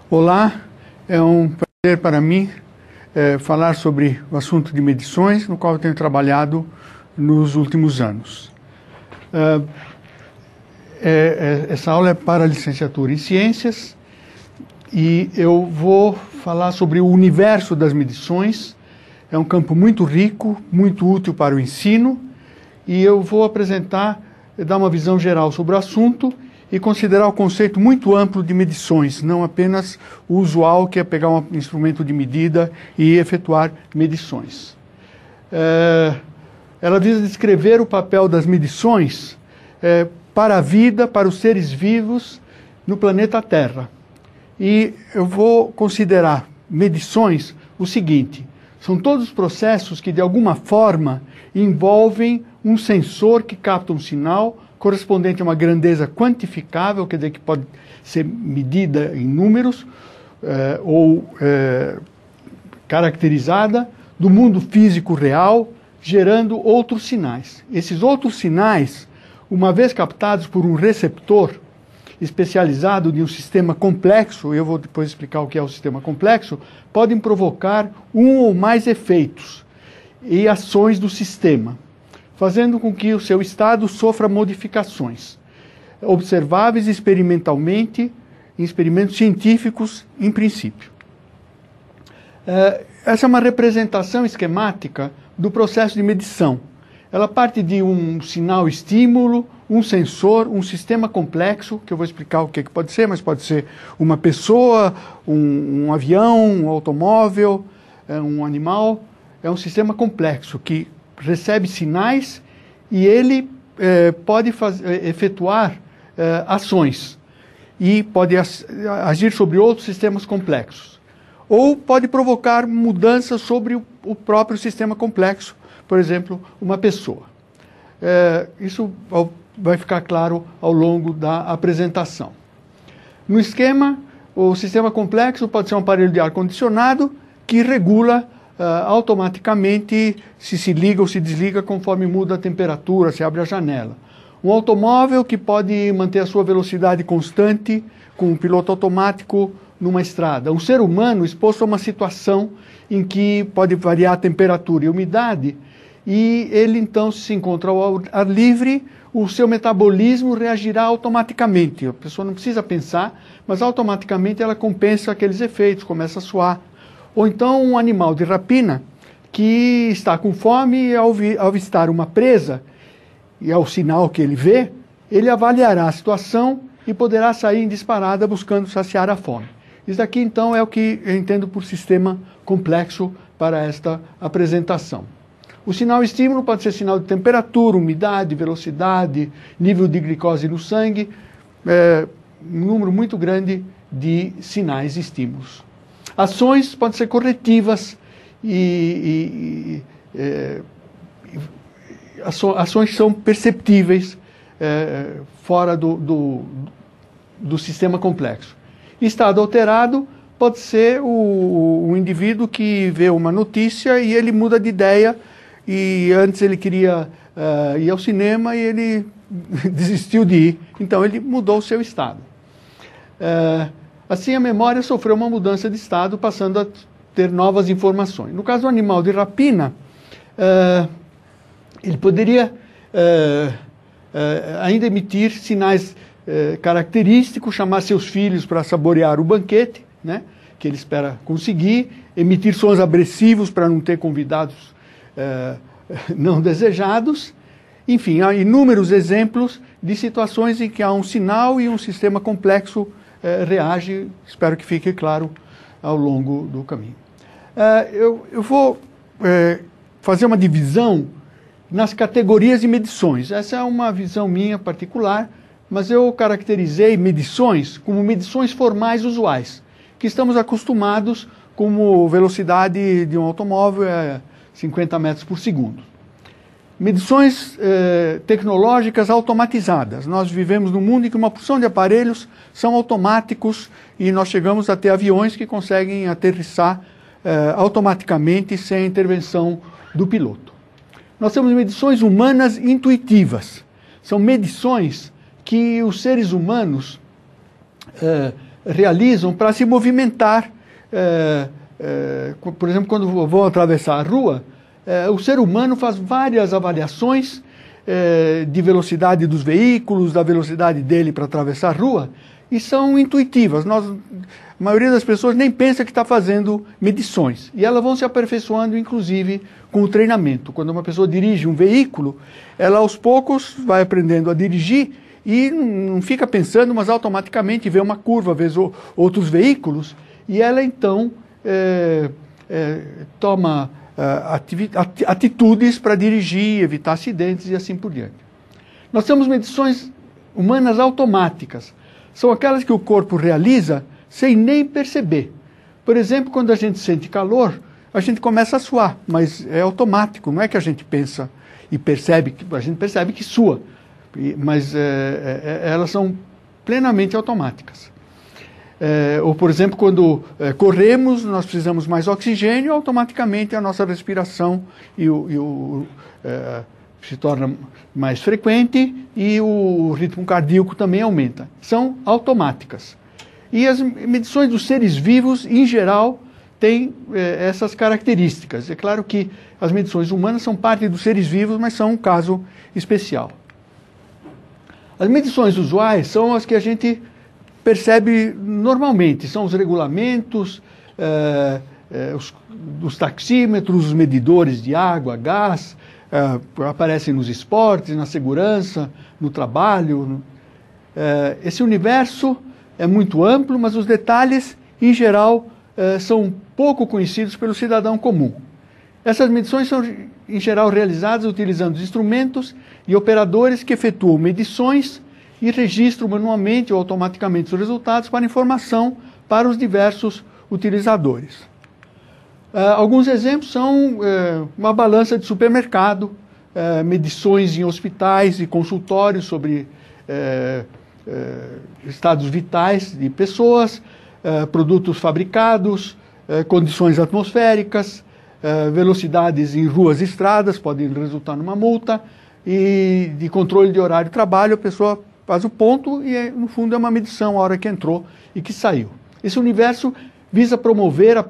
Olá, é um prazer para mim falar sobre o assunto de medições, no qual eu tenho trabalhado nos últimos anos. Essa aula é para a licenciatura em Ciências e eu vou falar sobre o universo das medições. É um campo muito rico, muito útil para o ensino e eu vou dar uma visão geral sobre o assunto e considerar o conceito muito amplo de medições, não apenas o usual, que é pegar um instrumento de medida e efetuar medições. Ela visa descrever o papel das medições para a vida, para os seres vivos no planeta Terra. E eu vou considerar medições o seguinte: são todos os processos que de alguma forma envolvem um sensor que capta um sinal correspondente a uma grandeza quantificável, quer dizer, que pode ser medida em números ou caracterizada do mundo físico real, gerando outros sinais. Esses outros sinais, uma vez captados por um receptor especializado de um sistema complexo, eu vou depois explicar o que é o sistema complexo, podem provocar um ou mais efeitos e ações do sistema, fazendo com que o seu estado sofra modificações, observáveis experimentalmente, em experimentos científicos, em princípio. Essa é uma representação esquemática do processo de medição. Ela parte de um sinal-estímulo, um sensor, um sistema complexo, que eu vou explicar o que pode ser, mas pode ser uma pessoa, um avião, um automóvel, um animal. É um sistema complexo que recebe sinais e ele pode efetuar ações e pode agir sobre outros sistemas complexos. Ou pode provocar mudanças sobre o próprio sistema complexo, por exemplo, uma pessoa. Isso vai ficar claro ao longo da apresentação. No esquema, o sistema complexo pode ser um aparelho de ar-condicionado que regula automaticamente se liga ou se desliga conforme muda a temperatura, se abre a janela. Um automóvel que pode manter a sua velocidade constante com um piloto automático numa estrada. Um ser humano exposto a uma situação em que pode variar a temperatura e a umidade e ele então, se encontra ao ar livre, o seu metabolismo reagirá automaticamente. A pessoa não precisa pensar, mas automaticamente ela compensa aqueles efeitos, começa a suar. Ou então um animal de rapina que está com fome e ao avistar uma presa, e é o sinal que ele vê, ele avaliará a situação e poderá sair em disparada buscando saciar a fome. Isso daqui então é o que eu entendo por sistema complexo para esta apresentação. O sinal-estímulo pode ser sinal de temperatura, umidade, velocidade, nível de glicose no sangue, um número muito grande de sinais e estímulos. Ações podem ser corretivas ações são perceptíveis fora do sistema complexo. Estado alterado pode ser o indivíduo que vê uma notícia e ele muda de ideia e antes ele queria ir ao cinema e ele desistiu de ir, então ele mudou o seu estado. Assim, a memória sofreu uma mudança de estado, passando a ter novas informações. No caso do animal de rapina, ele poderia ainda emitir sinais característicos, chamar seus filhos para saborear o banquete, né, que ele espera conseguir, emitir sons agressivos para não ter convidados não desejados. Enfim, há inúmeros exemplos de situações em que há um sinal e um sistema complexo reage. Espero que fique claro ao longo do caminho. Eu vou fazer uma divisão nas categorias de medições. Essa é uma visão minha particular, mas eu caracterizei medições como medições formais usuais, que estamos acostumados, como velocidade de um automóvel 50 metros por segundo. Medições tecnológicas automatizadas. Nós vivemos num mundo em que uma porção de aparelhos são automáticos e nós chegamos a ter aviões que conseguem aterrissar automaticamente sem a intervenção do piloto. Nós temos medições humanas intuitivas. São medições que os seres humanos realizam para se movimentar. Por exemplo, quando vão atravessar a rua, o ser humano faz várias avaliações de velocidade dos veículos, da velocidade dele para atravessar a rua, e são intuitivas. A maioria das pessoas nem pensa que está fazendo medições. E elas vão se aperfeiçoando, inclusive, com o treinamento. Quando uma pessoa dirige um veículo, ela aos poucos vai aprendendo a dirigir e não fica pensando, mas automaticamente vê uma curva, vê outros veículos, e ela então toma atitudes para dirigir, evitar acidentes e assim por diante. Nós temos medições humanas automáticas. São aquelas que o corpo realiza sem nem perceber. Por exemplo, quando a gente sente calor, a gente começa a suar, mas é automático, não é que a gente pensa e percebe, a gente percebe que sua, mas elas são plenamente automáticas. Ou, por exemplo, quando corremos, nós precisamos mais oxigênio, automaticamente a nossa respiração se torna mais frequente e o ritmo cardíaco também aumenta. São automáticas. E as medições dos seres vivos, em geral, têm essas características. É claro que as medições humanas são parte dos seres vivos, mas são um caso especial. As medições usuais são as que a gente percebe normalmente, são os regulamentos, os taxímetros, os medidores de água, gás, aparecem nos esportes, na segurança, no trabalho. Esse universo é muito amplo, mas os detalhes, em geral, são pouco conhecidos pelo cidadão comum. Essas medições são, em geral, realizadas utilizando instrumentos e operadores que efetuam medições e registram manualmente ou automaticamente os resultados para informação para os diversos utilizadores. Alguns exemplos são uma balança de supermercado, medições em hospitais e consultórios sobre estados vitais de pessoas, produtos fabricados, condições atmosféricas, velocidades em ruas e estradas, podem resultar numa multa, e de controle de horário de trabalho, a pessoa faz o ponto e, no fundo, é uma medição a hora que entrou e que saiu. Esse universo visa promover a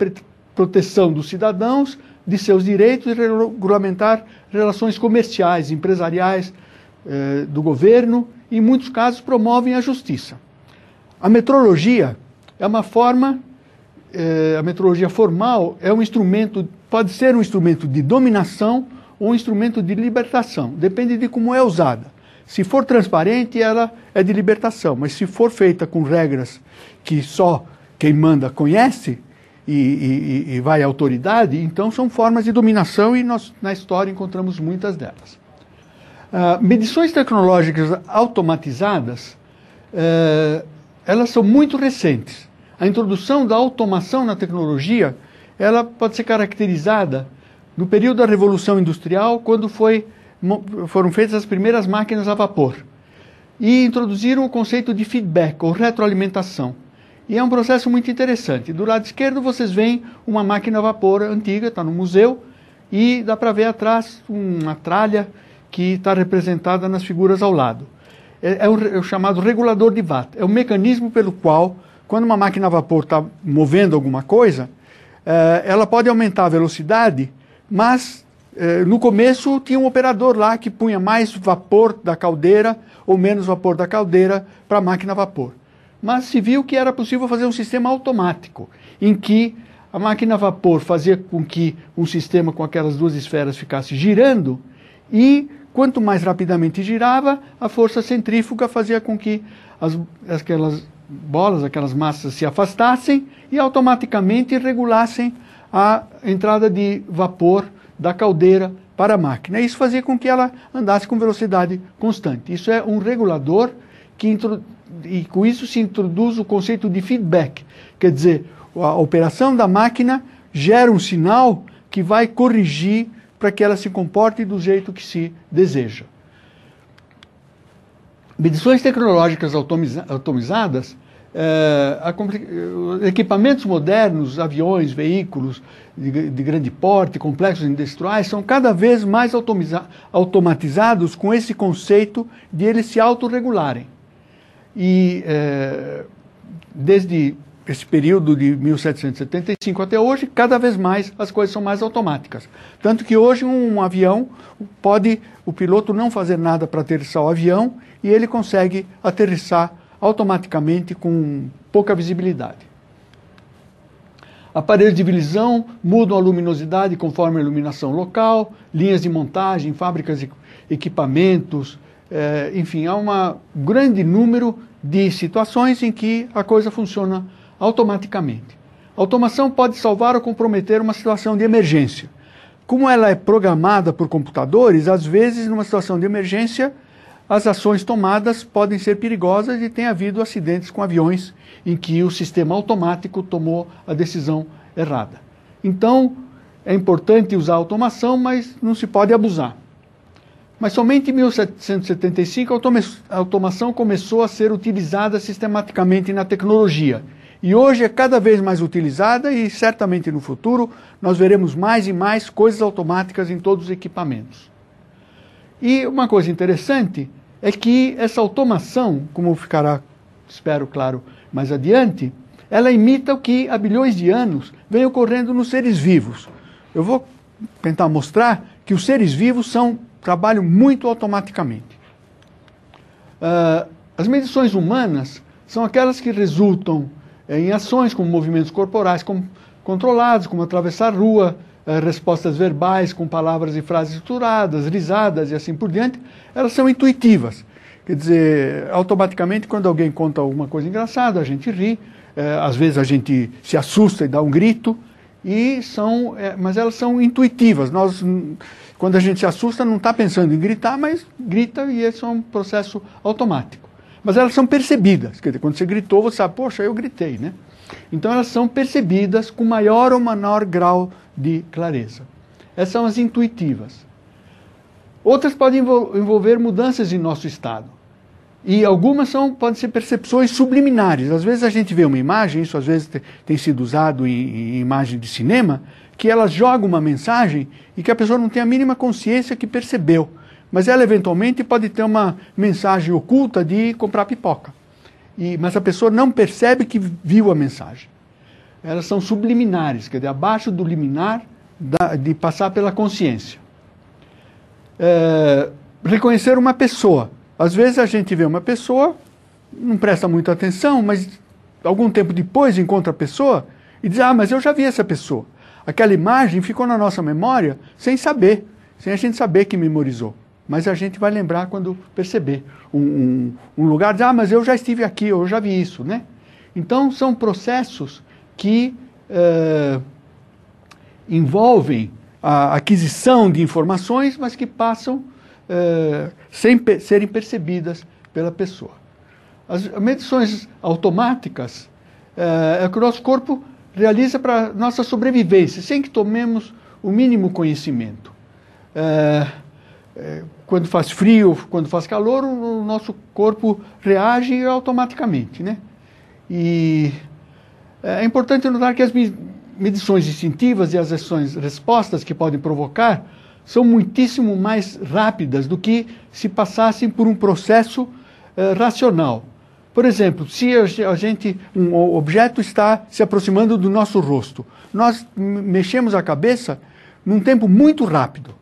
proteção dos cidadãos, de seus direitos e regulamentar relações comerciais, empresariais, do governo, e, em muitos casos, promovem a justiça. A metrologia é uma forma, a metrologia formal é um instrumento, pode ser um instrumento de dominação ou um instrumento de libertação, depende de como é usada. Se for transparente, ela é de libertação, mas se for feita com regras que só quem manda conhece e vai à autoridade, então são formas de dominação e nós na história encontramos muitas delas. Medições tecnológicas automatizadas, elas são muito recentes. A introdução da automação na tecnologia, ela pode ser caracterizada no período da Revolução Industrial, quando foram feitas as primeiras máquinas a vapor. E introduziram o conceito de feedback, ou retroalimentação. E é um processo muito interessante. Do lado esquerdo vocês veem uma máquina a vapor antiga, está no museu, e dá para ver atrás uma tralha que está representada nas figuras ao lado. É o chamado regulador de watt. É o mecanismo pelo qual, quando uma máquina a vapor está movendo alguma coisa, ela pode aumentar a velocidade, mas no começo tinha um operador lá que punha mais vapor da caldeira ou menos vapor da caldeira para a máquina a vapor. Mas se viu que era possível fazer um sistema automático, em que a máquina a vapor fazia com que um sistema com aquelas duas esferas ficasse girando, e quanto mais rapidamente girava, a força centrífuga fazia com que aquelas bolas, aquelas massas se afastassem e automaticamente regulassem a entrada de vapor da caldeira para a máquina. Isso fazia com que ela andasse com velocidade constante. Isso é um regulador e com isso se introduz o conceito de feedback. Quer dizer, a operação da máquina gera um sinal que vai corrigir para que ela se comporte do jeito que se deseja. Medições tecnológicas automizadas, equipamentos modernos, aviões, veículos de grande porte, complexos industriais, são cada vez mais automatizados com esse conceito de eles se autorregularem. E desde esse período de 1775 até hoje, cada vez mais as coisas são mais automáticas. Tanto que hoje um avião pode o piloto não fazer nada para aterrissar o avião e ele consegue aterrissar automaticamente com pouca visibilidade. Aparelhos de visão mudam a luminosidade conforme a iluminação local, linhas de montagem, fábricas de equipamentos, enfim, há um grande número de situações em que a coisa funciona automaticamente. A automação pode salvar ou comprometer uma situação de emergência. Como ela é programada por computadores, às vezes, numa situação de emergência, as ações tomadas podem ser perigosas e tem havido acidentes com aviões em que o sistema automático tomou a decisão errada. Então, é importante usar a automação, mas não se pode abusar. Mas somente em 1775 a automação começou a ser utilizada sistematicamente na tecnologia. E hoje é cada vez mais utilizada e certamente no futuro nós veremos mais e mais coisas automáticas em todos os equipamentos. E uma coisa interessante é que essa automação, como ficará, espero, claro, mais adiante, ela imita o que há bilhões de anos vem ocorrendo nos seres vivos. Eu vou tentar mostrar que os seres vivos trabalham muito automaticamente. As medições humanas são aquelas que resultam em ações como movimentos corporais controlados, como atravessar a rua, respostas verbais com palavras e frases estruturadas, risadas e assim por diante, elas são intuitivas. Quer dizer, automaticamente quando alguém conta alguma coisa engraçada, a gente ri, às vezes a gente se assusta e dá um grito, mas elas são intuitivas. Quando a gente se assusta, não está pensando em gritar, mas grita e esse é um processo automático. Mas elas são percebidas, quer dizer, quando você gritou, você sabe, poxa, eu gritei, né? Então elas são percebidas com maior ou menor grau de clareza. Essas são as intuitivas. Outras podem envolver mudanças em nosso estado. E algumas podem ser percepções subliminares. Às vezes a gente vê uma imagem, isso às vezes tem sido usado em imagem de cinema, que ela joga uma mensagem e que a pessoa não tem a mínima consciência que percebeu. Mas ela eventualmente pode ter uma mensagem oculta de comprar pipoca. Mas a pessoa não percebe que viu a mensagem. Elas são subliminares, quer dizer, abaixo do liminar de passar pela consciência. Reconhecer uma pessoa. Às vezes a gente vê uma pessoa, não presta muita atenção, mas algum tempo depois encontra a pessoa e diz, mas eu já vi essa pessoa. Aquela imagem ficou na nossa memória sem a gente saber que memorizou. Mas a gente vai lembrar quando perceber. Um lugar diz, mas eu já estive aqui, eu já vi isso, né? Então são processos que envolvem a aquisição de informações, mas que passam sem serem percebidas pela pessoa. As medições automáticas é o que o nosso corpo realiza para nossa sobrevivência, sem que tomemos o mínimo conhecimento. Quando faz frio, quando faz calor, o nosso corpo reage automaticamente, né? E é importante notar que as medições instintivas e as respostas que podem provocar são muitíssimo mais rápidas do que se passassem por um processo racional. Por exemplo, se um objeto está se aproximando do nosso rosto, nós mexemos a cabeça num tempo muito rápido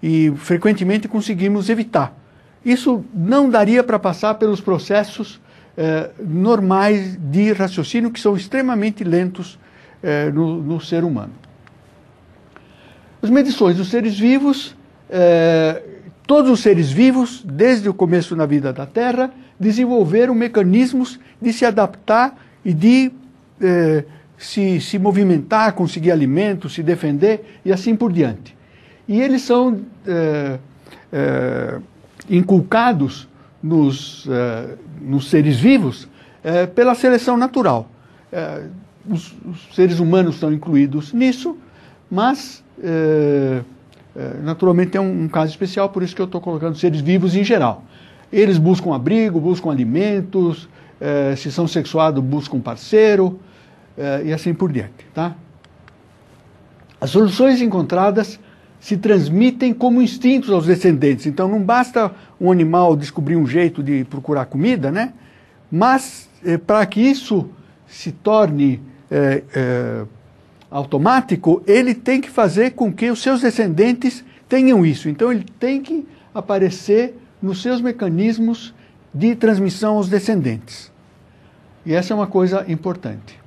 e frequentemente conseguimos evitar. Isso não daria para passar pelos processos normais de raciocínio que são extremamente lentos no ser humano. As medições dos seres vivos, todos os seres vivos, desde o começo da vida da Terra, desenvolveram mecanismos de se adaptar e de se movimentar, conseguir alimento, se defender e assim por diante. E eles são inculcados nos seres vivos pela seleção natural. Os seres humanos estão incluídos nisso, mas naturalmente é um caso especial, por isso que eu estou colocando seres vivos em geral. Eles buscam abrigo, buscam alimentos, se são sexuados, buscam parceiro, e assim por diante. Tá? As soluções encontradas se transmitem como instintos aos descendentes. Então não basta um animal descobrir um jeito de procurar comida, né? Mas para que isso se torne automático, ele tem que fazer com que os seus descendentes tenham isso. Então, ele tem que aparecer nos seus mecanismos de transmissão aos descendentes. E essa é uma coisa importante.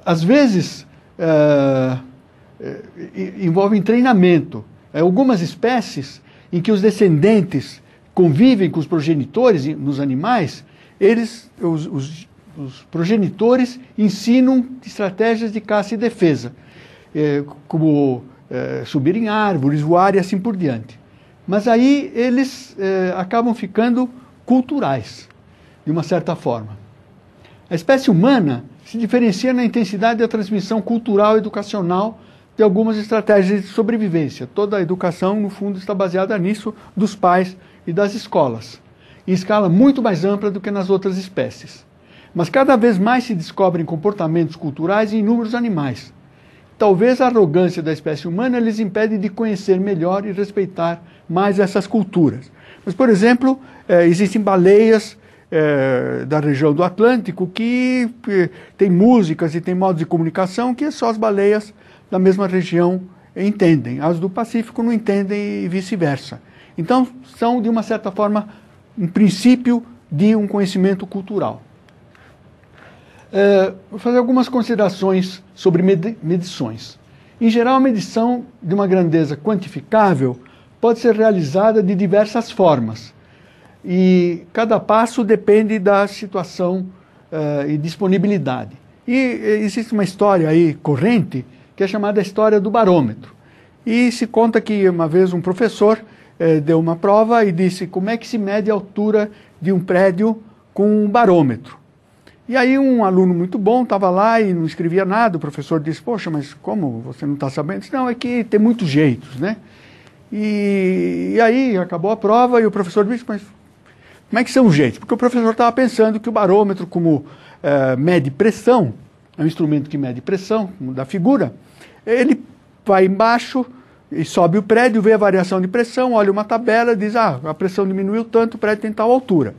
Às vezes, envolve treinamento. Algumas espécies em que os descendentes convivem com os progenitores nos animais, os progenitores ensinam estratégias de caça e defesa, como subir em árvores, voar e assim por diante. Mas aí eles acabam ficando culturais, de uma certa forma. A espécie humana se diferencia na intensidade da transmissão cultural e educacional de algumas estratégias de sobrevivência. Toda a educação, no fundo, está baseada nisso, dos pais e das escolas, em escala muito mais ampla do que nas outras espécies. Mas cada vez mais se descobrem comportamentos culturais em inúmeros animais. Talvez a arrogância da espécie humana lhes impede de conhecer melhor e respeitar mais essas culturas. Mas, por exemplo, existem baleias da região do Atlântico que tem músicas e tem modos de comunicação que só as baleias da mesma região entendem. As do Pacífico não entendem e vice-versa. Então, são, de uma certa forma, um princípio de um conhecimento cultural. Vou fazer algumas considerações sobre medições. Em geral, a medição de uma grandeza quantificável pode ser realizada de diversas formas. E cada passo depende da situação e disponibilidade. E existe uma história aí corrente que é chamada a história do barômetro. E se conta que uma vez um professor deu uma prova e disse como é que se mede a altura de um prédio com um barômetro. E aí um aluno muito bom estava lá e não escrevia nada. O professor disse, poxa, mas como você não está sabendo? Disse, não, é que tem muitos jeitos, né? E aí acabou a prova e o professor disse, mas como é que são os jeitos? Porque o professor estava pensando que o barômetro, como mede pressão, é um instrumento que mede pressão da figura, ele vai embaixo e sobe o prédio, vê a variação de pressão, olha uma tabela, diz, a pressão diminuiu tanto, o prédio tem tal altura.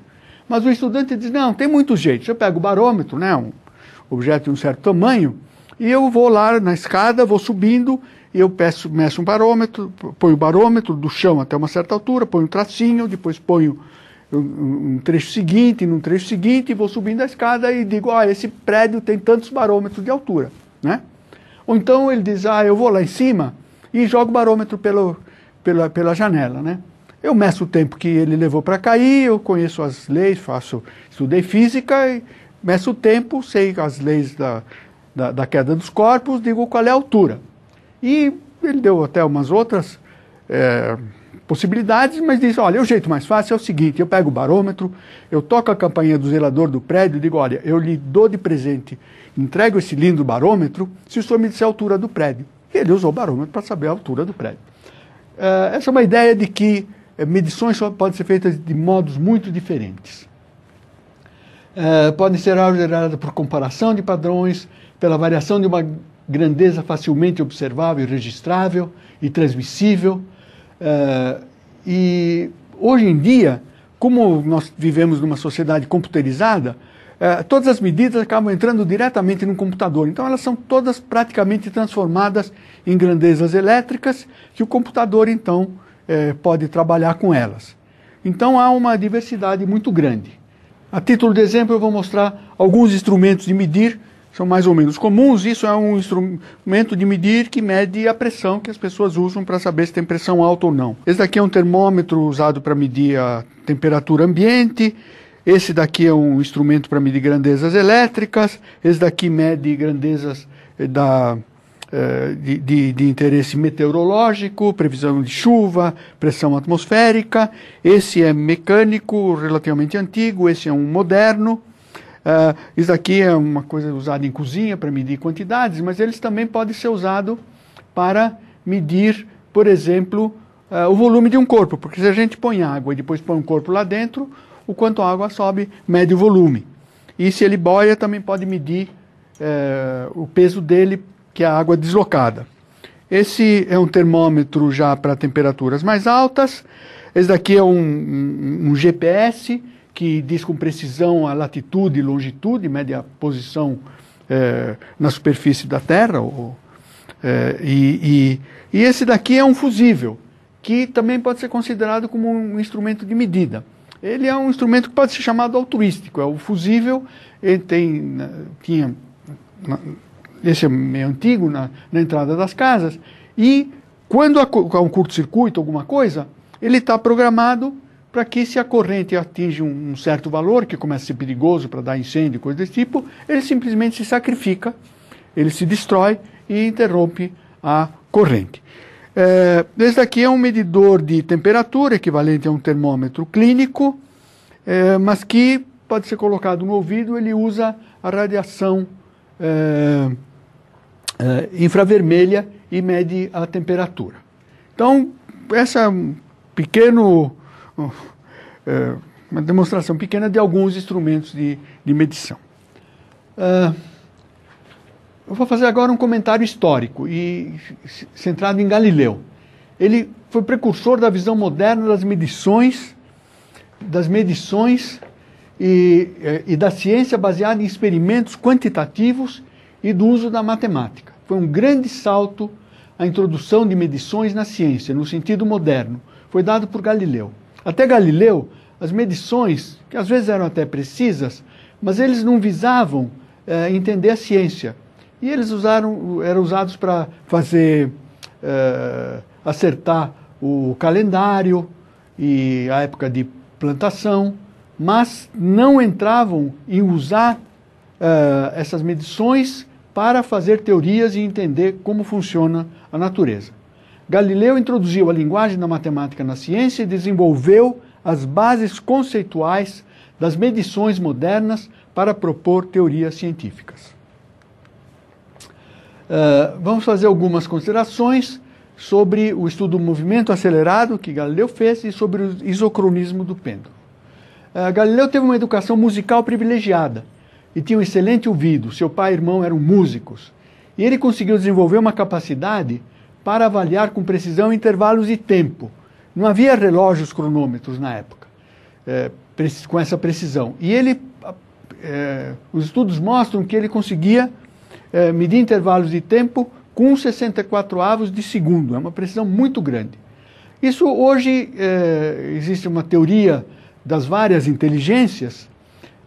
Mas o estudante diz, não, tem muitos jeitos. Eu pego o barômetro, né, um objeto de um certo tamanho, e eu vou lá na escada, vou subindo, e eu meço um barômetro, ponho o barômetro do chão até uma certa altura, ponho um tracinho, depois ponho um trecho seguinte, num trecho seguinte, e vou subindo a escada e digo, esse prédio tem tantos barômetros de altura, né? Ou então ele diz, eu vou lá em cima e jogo o barômetro pela janela, né? Eu meço o tempo que ele levou para cair, eu conheço as leis, estudei física, e meço o tempo, sei as leis da queda dos corpos, digo qual é a altura. E ele deu até umas outras possibilidades, mas disse, olha, o jeito mais fácil é o seguinte, eu pego o barômetro, eu toco a campainha do zelador do prédio e digo, olha, eu lhe dou de presente, entrego esse lindo barômetro, se o senhor me disser a altura do prédio. E ele usou o barômetro para saber a altura do prédio. Essa é uma ideia de que medições podem ser feitas de modos muito diferentes. Podem ser geradas por comparação de padrões, pela variação de uma grandeza facilmente observável e registrável e transmissível. E hoje em dia, como nós vivemos numa sociedade computerizada, todas as medidas acabam entrando diretamente no computador. Então elas são todas praticamente transformadas em grandezas elétricas que o computador então pode trabalhar com elas. Então há uma diversidade muito grande. A título de exemplo eu vou mostrar alguns instrumentos de medir, são mais ou menos comuns. Isso é um instrumento de medir que mede a pressão que as pessoas usam para saber se tem pressão alta ou não. Esse daqui é um termômetro usado para medir a temperatura ambiente. Esse daqui é um instrumento para medir grandezas elétricas. Esse daqui mede grandezas de interesse meteorológico, previsão de chuva, pressão atmosférica. Esse é mecânico, relativamente antigo. Esse é um moderno. Isso aqui é uma coisa usada em cozinha para medir quantidades, mas eles também podem ser usados para medir, por exemplo, o volume de um corpo, porque se a gente põe água e depois põe um corpo lá dentro, o quanto a água sobe, mede o volume. E se ele boia, também pode medir o peso dele, que é a água deslocada. Esse é um termômetro já para temperaturas mais altas. Esse daqui é um GPS, que diz com precisão a latitude e longitude, mede a posição na superfície da Terra. E esse daqui é um fusível, que também pode ser considerado como um instrumento de medida. Ele é um instrumento que pode ser chamado altruístico. É o fusível, ele tinha... Esse é meio antigo, na entrada das casas, e quando há um curto-circuito, alguma coisa, ele está programado para que, se a corrente atinge um certo valor, que começa a ser perigoso para dar incêndio, coisa desse tipo, ele simplesmente se sacrifica, ele se destrói e interrompe a corrente. Esse daqui é um medidor de temperatura, equivalente a um termômetro clínico, mas que pode ser colocado no ouvido. Ele usa a radiação infravermelha e mede a temperatura. Então, essa é uma demonstração pequena de alguns instrumentos de medição. Eu vou fazer agora um comentário histórico, e centrado em Galileu. Ele foi precursor da visão moderna das medições e da ciência baseada em experimentos quantitativos e do uso da matemática. Foi um grande salto a introdução de medições na ciência, no sentido moderno. Foi dado por Galileu. Até Galileu, as medições, que às vezes eram até precisas, mas eles não visavam entender a ciência. E eles eram usados para acertar o calendário e a época de plantação, mas não entravam em usar essas medições para fazer teorias e entender como funciona a natureza. Galileu introduziu a linguagem da matemática na ciência e desenvolveu as bases conceituais das medições modernas para propor teorias científicas. Vamos fazer algumas considerações sobre o estudo do movimento acelerado que Galileu fez e sobre o isocronismo do pêndulo. Galileu teve uma educação musical privilegiada e tinha um excelente ouvido. Seu pai e irmão eram músicos. E ele conseguiu desenvolver uma capacidade para avaliar com precisão intervalos de tempo. Não havia relógios cronômetros na época, com essa precisão. E os estudos mostram que ele conseguia medir intervalos de tempo com 64avos de segundo. É uma precisão muito grande. Isso hoje existe uma teoria das várias inteligências,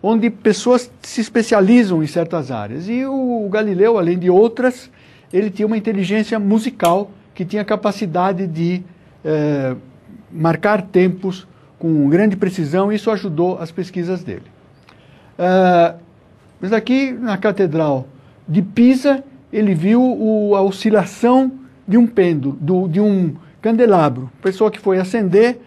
onde pessoas se especializam em certas áreas. E o Galileu, além de outras, ele tinha uma inteligência musical que tinha capacidade de marcar tempos com grande precisão, e isso ajudou as pesquisas dele. Mas aqui na Catedral de Pisa, ele viu a oscilação de um pêndulo, de um candelabro. A pessoa que foi acender,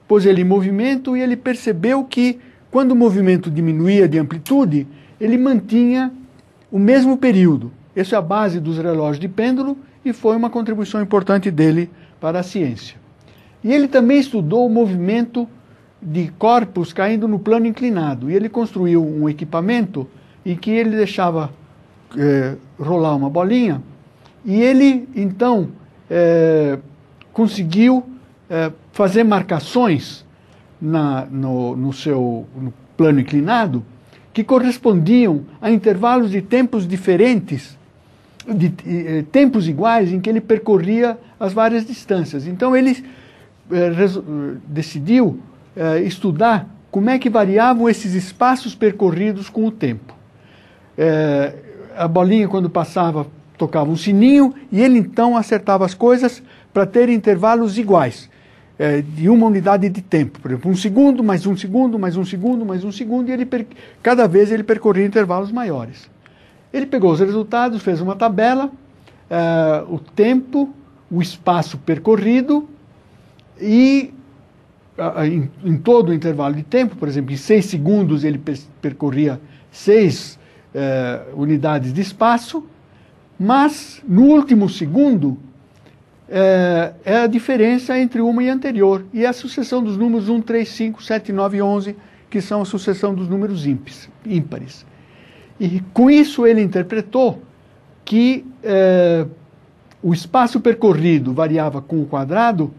pôs ele em movimento, e ele percebeu que, quando o movimento diminuía de amplitude, ele mantinha o mesmo período. Essa é a base dos relógios de pêndulo e foi uma contribuição importante dele para a ciência. E ele também estudou o movimento de corpos caindo no plano inclinado. E ele construiu um equipamento em que ele deixava rolar uma bolinha, e ele, então, conseguiu fazer marcações no plano inclinado que correspondiam a intervalos de tempos diferentes, de tempos iguais, em que ele percorria as várias distâncias. Então ele decidiu estudar como é que variavam esses espaços percorridos com o tempo. A bolinha, quando passava, tocava um sininho, e ele então acertava as coisas para ter intervalos iguais, de uma unidade de tempo. Por exemplo, 1 segundo, mais 1 segundo, mais 1 segundo, mais 1 segundo, e cada vez ele percorria intervalos maiores. Ele pegou os resultados, fez uma tabela, o tempo, o espaço percorrido, e em todo o intervalo de tempo, por exemplo, em 6 segundos ele percorria 6 unidades de espaço, mas no último segundo é a diferença entre uma e a anterior, e é a sucessão dos números 1, 3, 5, 7, 9 e 11, que são a sucessão dos números ímpares. E com isso ele interpretou que o espaço percorrido variava com o quadrado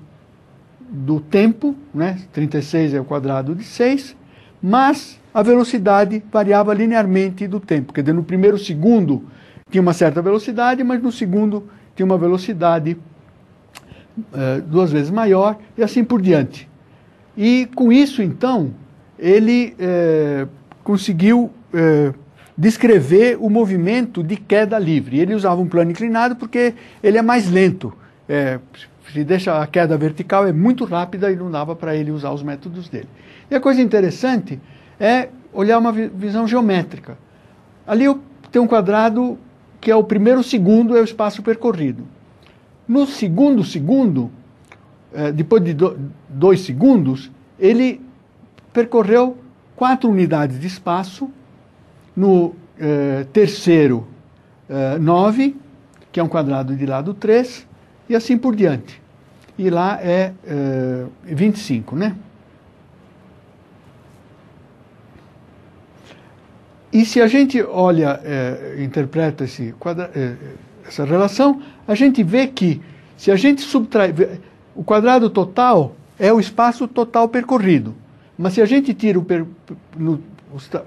do tempo, né? 36 é o quadrado de 6, mas a velocidade variava linearmente do tempo. Quer dizer, no primeiro segundo tinha uma certa velocidade, mas no segundo tinha uma velocidade 2 vezes maior, e assim por diante. E com isso, então, ele conseguiu descrever o movimento de queda livre. Ele usava um plano inclinado porque ele é mais lento. Se deixa a queda vertical, é muito rápida e não dava para ele usar os métodos dele. E a coisa interessante é olhar uma visão geométrica. Ali tem um quadrado que é o primeiro segundo, é o espaço percorrido. No segundo segundo, depois de 2 segundos, ele percorreu 4 unidades de espaço. No terceiro, 9, que é um quadrado de lado 3, e assim por diante. E lá é 25, né? E se a gente olha, interpreta essa relação, a gente vê que, se a gente subtrai... O quadrado total é o espaço total percorrido. Mas se a gente tira o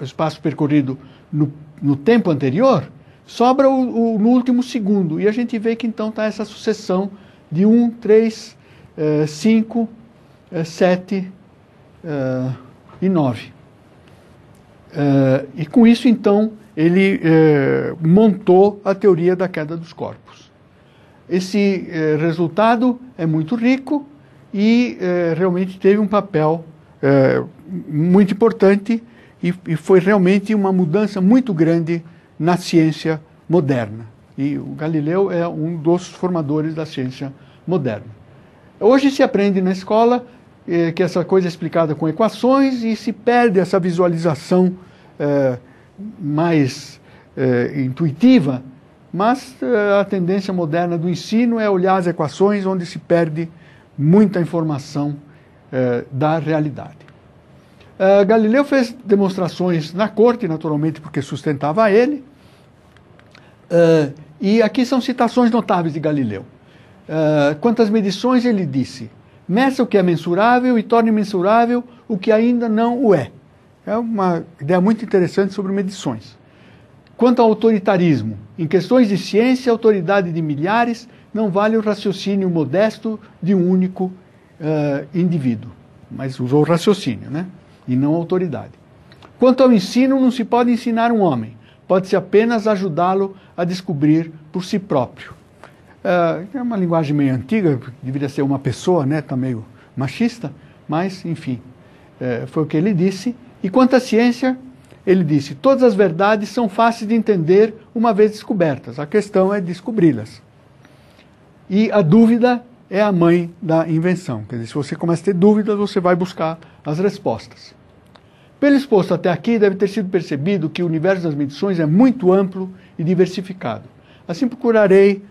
espaço percorrido no tempo anterior, sobra no último segundo. E a gente vê que então está essa sucessão de 1, 3, 5, 7 e 9. E com isso, então, ele montou a teoria da queda dos corpos. Esse resultado é muito rico e realmente teve um papel muito importante e foi realmente uma mudança muito grande na ciência moderna. E o Galileu é um dos formadores da ciência moderna. Hoje se aprende na escola que essa coisa é explicada com equações e se perde essa visualização mais intuitiva, mas a tendência moderna do ensino é olhar as equações onde se perde muita informação da realidade. Galileu fez demonstrações na corte, naturalmente, porque sustentava ele, e aqui são citações notáveis de Galileu. Quanto às medições, ele disse: meça o que é mensurável e torne mensurável o que ainda não o é. É uma ideia muito interessante sobre medições. Quanto ao autoritarismo, em questões de ciência, a autoridade de milhares não vale o raciocínio modesto de um único indivíduo. Mas usou o raciocínio, né? E não a autoridade. Quanto ao ensino, não se pode ensinar um homem. Pode-se apenas ajudá-lo a descobrir por si próprio. É uma linguagem meio antiga, deveria ser uma pessoa, né? Está meio machista, mas, enfim, foi o que ele disse. E quanto à ciência, ele disse: todas as verdades são fáceis de entender uma vez descobertas. A questão é descobri-las. E a dúvida é a mãe da invenção. Quer dizer, se você começa a ter dúvidas, você vai buscar as respostas. Pelo exposto até aqui, deve ter sido percebido que o universo das medições é muito amplo e diversificado. Assim procurarei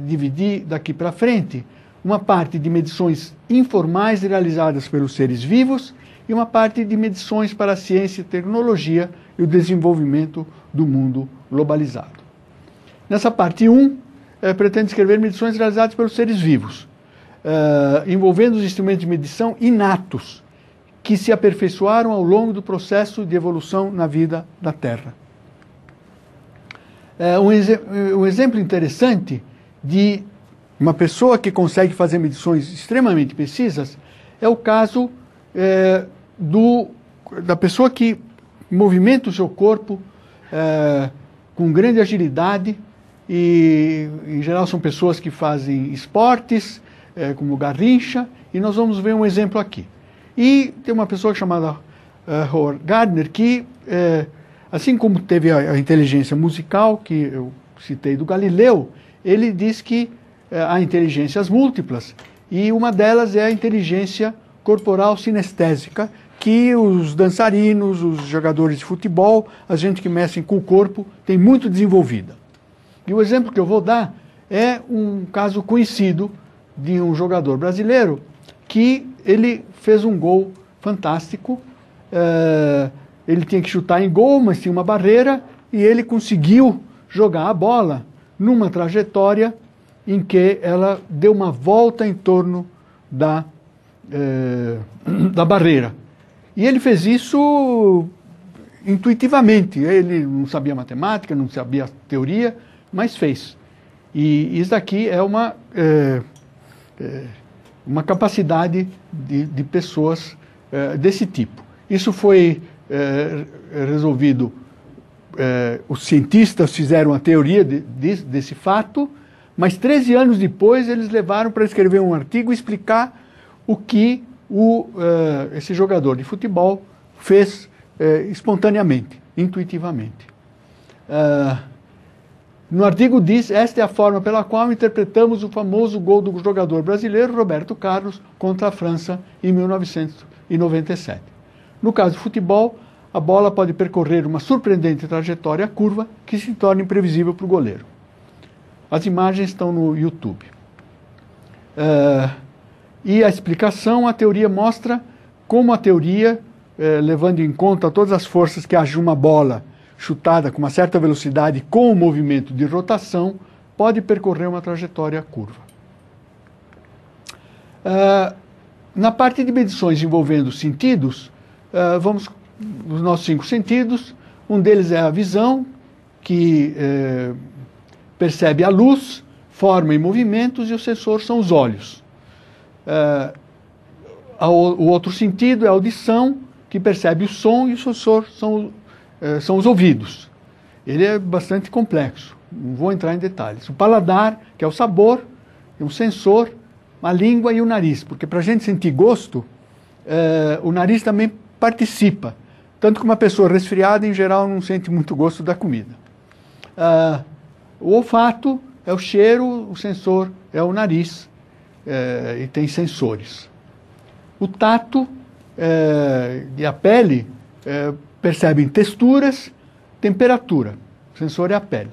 dividir daqui para frente uma parte de medições informais realizadas pelos seres vivos e uma parte de medições para a ciência e tecnologia e o desenvolvimento do mundo globalizado. Nessa parte 1, pretendo descrever medições realizadas pelos seres vivos, envolvendo os instrumentos de medição inatos, que se aperfeiçoaram ao longo do processo de evolução na vida da Terra. Um exemplo interessante de uma pessoa que consegue fazer medições extremamente precisas é o caso da pessoa que movimenta o seu corpo com grande agilidade, e em geral são pessoas que fazem esportes, como Garrincha, e nós vamos ver um exemplo aqui. E tem uma pessoa chamada Howard Gardner que, assim como teve a inteligência musical, que eu citei do Galileu, ele diz que há inteligências múltiplas, e uma delas é a inteligência corporal sinestésica, que os dançarinos, os jogadores de futebol, a gente que mexe com o corpo, tem muito desenvolvida. E o exemplo que eu vou dar é um caso conhecido de um jogador brasileiro que ele fez um gol fantástico. Ele tinha que chutar em gol, mas tinha uma barreira, e ele conseguiu jogar a bola numa trajetória em que ela deu uma volta em torno da barreira. E ele fez isso intuitivamente. Ele não sabia matemática, não sabia teoria, mas fez. E isso aqui é uma capacidade de pessoas desse tipo. Isso foi resolvido, os cientistas fizeram a teoria desse fato, mas 13 anos depois eles levaram para escrever um artigo e explicar o que esse jogador de futebol fez espontaneamente, intuitivamente. No artigo diz: esta é a forma pela qual interpretamos o famoso gol do jogador brasileiro Roberto Carlos contra a França em 1997. No caso do futebol, a bola pode percorrer uma surpreendente trajetória curva que se torna imprevisível para o goleiro. As imagens estão no YouTube. E a explicação, a teoria mostra como a teoria, levando em conta todas as forças que agem uma bola chutada com uma certa velocidade com o movimento de rotação, pode percorrer uma trajetória curva. Na parte de medições envolvendo sentidos, vamos os nossos 5 sentidos. Um deles é a visão, que percebe a luz, forma e movimentos, e o sensor são os olhos. O outro sentido é a audição, que percebe o som, e o sensor são os ouvidos. Ele é bastante complexo, não vou entrar em detalhes. O paladar, que é o sabor, é um sensor, a língua e o nariz, porque para a gente sentir gosto, o nariz também participa. Tanto que uma pessoa resfriada, em geral, não sente muito gosto da comida. O olfato é o cheiro, o sensor é o nariz, e tem sensores. O tato e a pele percebem texturas, temperatura. O sensor é a pele.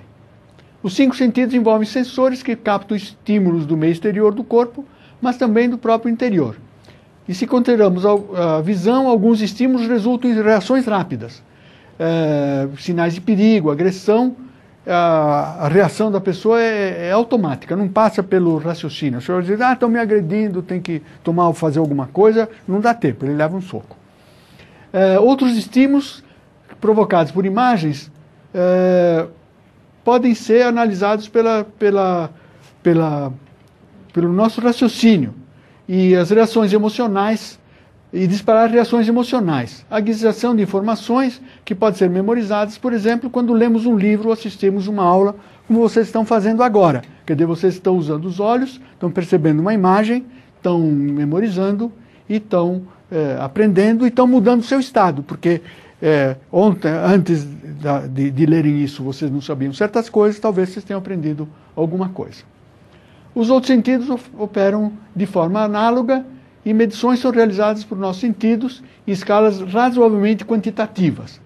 Os 5 sentidos envolvem sensores que captam estímulos do meio exterior do corpo, mas também do próprio interior. E se consideramos a visão, alguns estímulos resultam em reações rápidas. Sinais de perigo, agressão, a reação da pessoa é automática, não passa pelo raciocínio. O senhor diz: estão me agredindo, tem que fazer alguma coisa, não dá tempo, ele leva um soco. Outros estímulos provocados por imagens podem ser analisados pelo nosso raciocínio e as reações emocionais, e disparar reações emocionais. A aquisição de informações que podem ser memorizadas, por exemplo, quando lemos um livro ou assistimos uma aula, como vocês estão fazendo agora. Quer dizer, vocês estão usando os olhos, estão percebendo uma imagem, estão memorizando e estão aprendendo e estão mudando o seu estado, porque antes de lerem isso, vocês não sabiam certas coisas, talvez vocês tenham aprendido alguma coisa. Os outros sentidos operam de forma análoga e medições são realizadas por nossos sentidos em escalas razoavelmente quantitativas.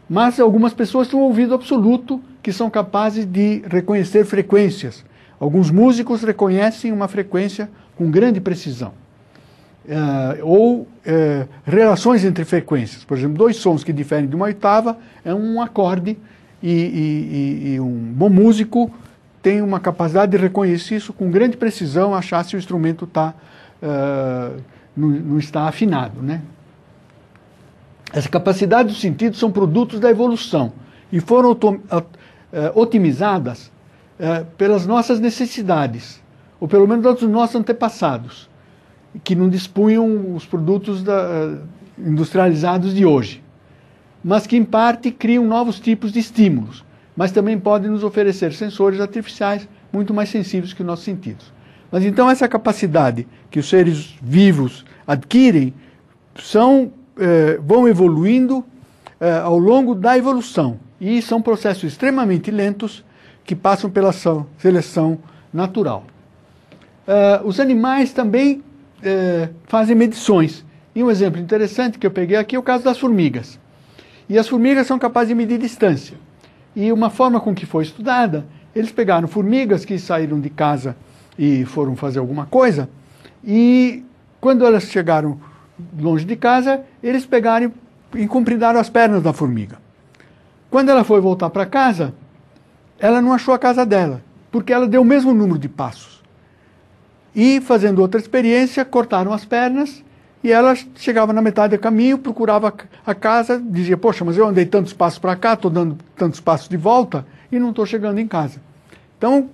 Mas algumas pessoas têm um ouvido absoluto que são capazes de reconhecer frequências. Alguns músicos reconhecem uma frequência com grande precisão. Relações entre frequências. Por exemplo, 2 sons que diferem de uma oitava é um acorde, e um bom músico tem uma capacidade de reconhecer isso com grande precisão, achar se o instrumento não está afinado, né? Essa capacidade dos sentidos são produtos da evolução e foram otimizadas pelas nossas necessidades, ou pelo menos dos nossos antepassados, que não dispunham os produtos industrializados de hoje, mas que em parte criam novos tipos de estímulos, mas também podem nos oferecer sensores artificiais muito mais sensíveis que os nossos sentidos. Mas então essa capacidade que os seres vivos adquirem vão evoluindo ao longo da evolução, e são processos extremamente lentos que passam pela seleção natural. Os animais também fazem medições. E um exemplo interessante que eu peguei aqui é o caso das formigas. E as formigas são capazes de medir distância. E uma forma com que foi estudada, eles pegaram formigas que saíram de casa e foram fazer alguma coisa, e quando elas chegaram longe de casa, eles pegaram e compridaram as pernas da formiga. Quando ela foi voltar para casa, ela não achou a casa dela, porque ela deu o mesmo número de passos. E, fazendo outra experiência, cortaram as pernas e ela chegava na metade do caminho, procurava a casa, dizia, poxa, mas eu andei tantos passos para cá, estou dando tantos passos de volta e não estou chegando em casa. Então,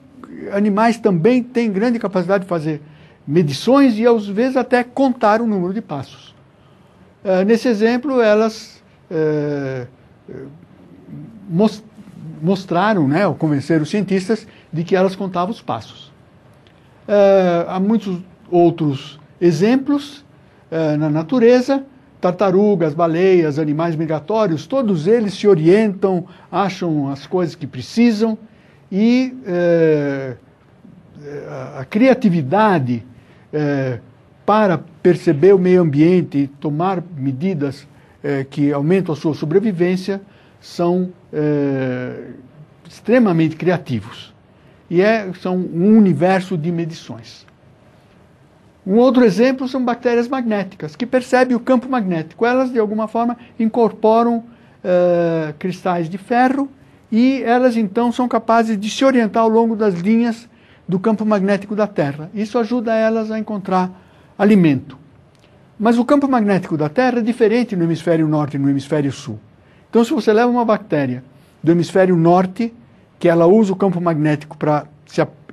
animais também têm grande capacidade de fazer medições e, às vezes, até contar o número de passos. Nesse exemplo, elas mostraram, né, ou convenceram os cientistas de que elas contavam os passos. Há muitos outros exemplos na natureza, tartarugas, baleias, animais migratórios, todos eles se orientam, acham as coisas que precisam e a criatividade para perceber o meio ambiente e tomar medidas que aumentam a sua sobrevivência são extremamente criativos. E são um universo de medições. Um outro exemplo são bactérias magnéticas, que percebem o campo magnético. Elas, de alguma forma, incorporam cristais de ferro e elas, então, são capazes de se orientar ao longo das linhas do campo magnético da Terra. Isso ajuda elas a encontrar alimento. Mas o campo magnético da Terra é diferente no hemisfério norte e no hemisfério sul. Então, se você leva uma bactéria do hemisfério norte, que ela usa o campo magnético para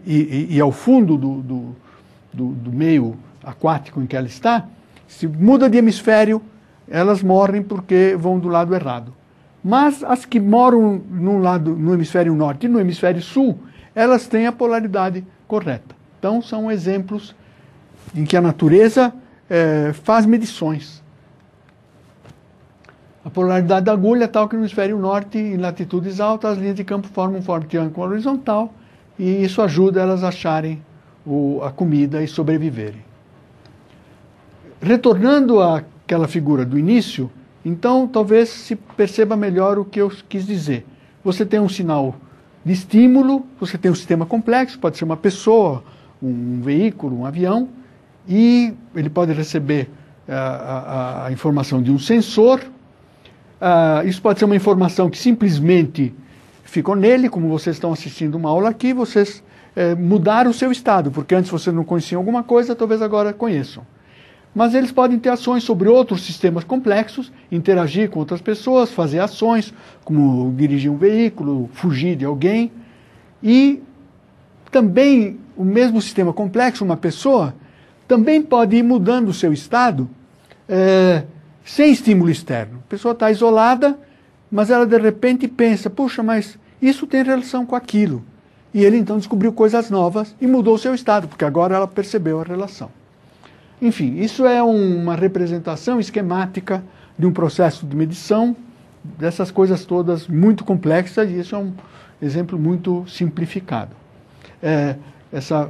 ir ao fundo do meio aquático em que ela está, se muda de hemisfério, elas morrem porque vão do lado errado. Mas as que moram no hemisfério norte e no hemisfério sul, elas têm a polaridade correta. Então, são exemplos em que a natureza faz medições. A polaridade da agulha é tal que no hemisfério norte, em latitudes altas, as linhas de campo formam um forte triângulo horizontal e isso ajuda elas a acharem a comida e sobreviverem. Retornando àquela figura do início, então talvez se perceba melhor o que eu quis dizer. Você tem um sinal de estímulo, você tem um sistema complexo, pode ser uma pessoa, um veículo, um avião, e ele pode receber a informação de um sensor. Isso pode ser uma informação que simplesmente ficou nele, como vocês estão assistindo uma aula aqui, vocês mudaram o seu estado, porque antes vocês não conheciam alguma coisa, talvez agora conheçam. Mas eles podem ter ações sobre outros sistemas complexos, interagir com outras pessoas, fazer ações, como dirigir um veículo, fugir de alguém. E também o mesmo sistema complexo, uma pessoa, também pode ir mudando o seu estado sem estímulo externo. A pessoa está isolada, mas ela de repente pensa, puxa, mas isso tem relação com aquilo. E ele então descobriu coisas novas e mudou o seu estado, porque agora ela percebeu a relação. Enfim, isso é uma representação esquemática de um processo de medição, dessas coisas todas muito complexas, e isso é um exemplo muito simplificado. Essa